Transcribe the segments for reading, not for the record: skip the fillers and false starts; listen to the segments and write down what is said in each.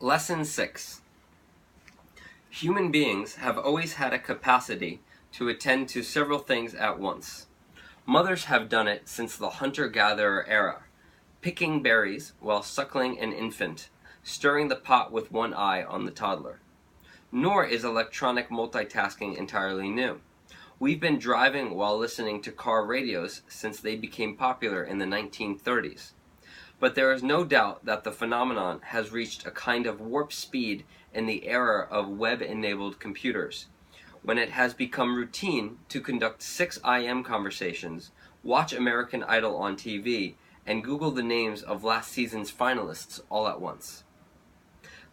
Lesson 6. Human beings have always had a capacity to attend to several things at once. Mothers have done it since the hunter-gatherer era, picking berries while suckling an infant, stirring the pot with one eye on the toddler. Nor is electronic multitasking entirely new. We've been driving while listening to car radios since they became popular in the 1930s. But there is no doubt that the phenomenon has reached a kind of warp speed in the era of web-enabled computers, when it has become routine to conduct 6 IM conversations, watch American Idol on TV, and Google the names of last season's finalists all at once.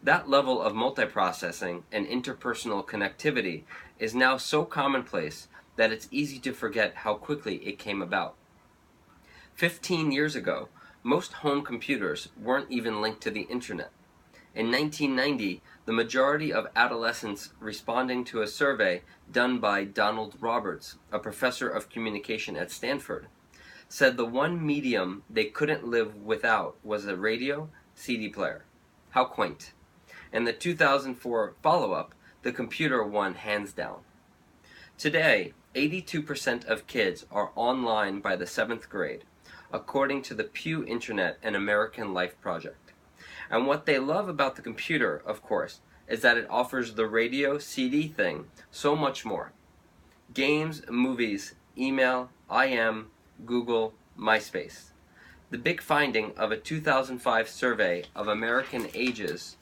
That level of multiprocessing and interpersonal connectivity is now so commonplace that it's easy to forget how quickly it came about. 15 years ago, most home computers weren't even linked to the internet. In 1990, the majority of adolescents responding to a survey done by Donald Roberts, a professor of communication at Stanford, said the one medium they couldn't live without was a radio CD player. How quaint. In the 2004 follow-up, the computer won hands down. Today, 82% of kids are online by the 7th grade, according to the Pew Internet and American Life Project. And what they love about the computer, of course, is that it offers the radio CD thing so much more. Games, movies, email, IM, Google, MySpace. The big finding of a 2005 survey of American ages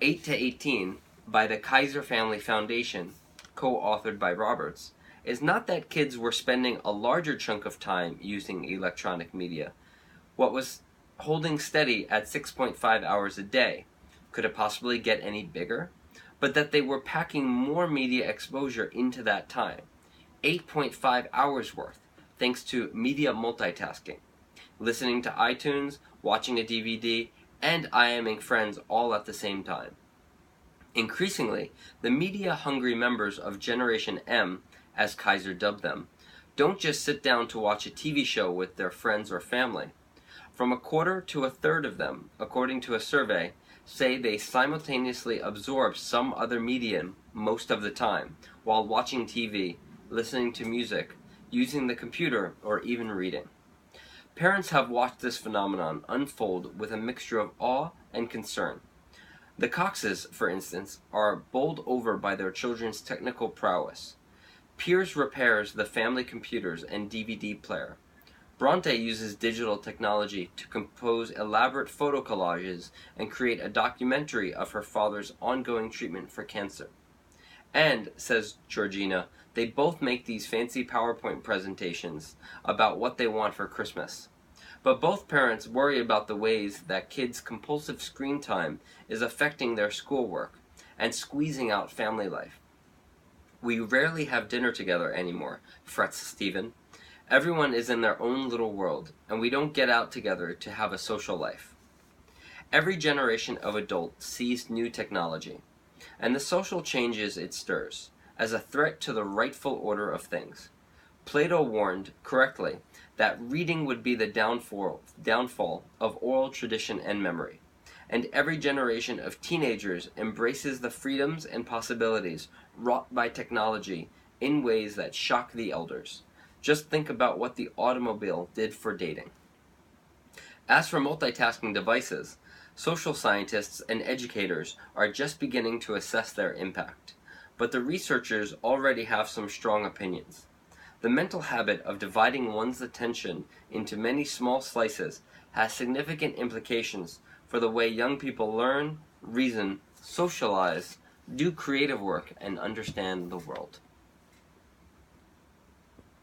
8 to 18 by the Kaiser Family Foundation, co-authored by Roberts, is not that kids were spending a larger chunk of time using electronic media. What was holding steady at 6.5 hours a day, could it possibly get any bigger? But that they were packing more media exposure into that time, 8.5 hours worth, thanks to media multitasking, listening to iTunes, watching a DVD, and IMing friends all at the same time. Increasingly, the media-hungry members of Generation M, as Kaiser dubbed them, don't just sit down to watch a TV show with their friends or family. From a quarter to a third of them, according to a survey, say they simultaneously absorb some other medium most of the time, while watching TV, listening to music, using the computer, or even reading. Parents have watched this phenomenon unfold with a mixture of awe and concern. The Coxes, for instance, are bowled over by their children's technical prowess. Piers repairs the family computers and DVD player. Bronte uses digital technology to compose elaborate photo collages and create a documentary of her father's ongoing treatment for cancer. And, says Georgina, they both make these fancy PowerPoint presentations about what they want for Christmas. But both parents worry about the ways that kids' compulsive screen time is affecting their schoolwork and squeezing out family life. We rarely have dinner together anymore, frets Stephen. Everyone is in their own little world, and we don't get out together to have a social life. Every generation of adult sees new technology, and the social changes it stirs, as a threat to the rightful order of things. Plato warned, correctly, that reading would be the downfall of oral tradition and memory, and every generation of teenagers embraces the freedoms and possibilities wrought by technology in ways that shock the elders. Just think about what the automobile did for dating. As for multitasking devices, social scientists and educators are just beginning to assess their impact, but the researchers already have some strong opinions. The mental habit of dividing one's attention into many small slices has significant implications for the way young people learn, reason, socialize, do creative work, and understand the world.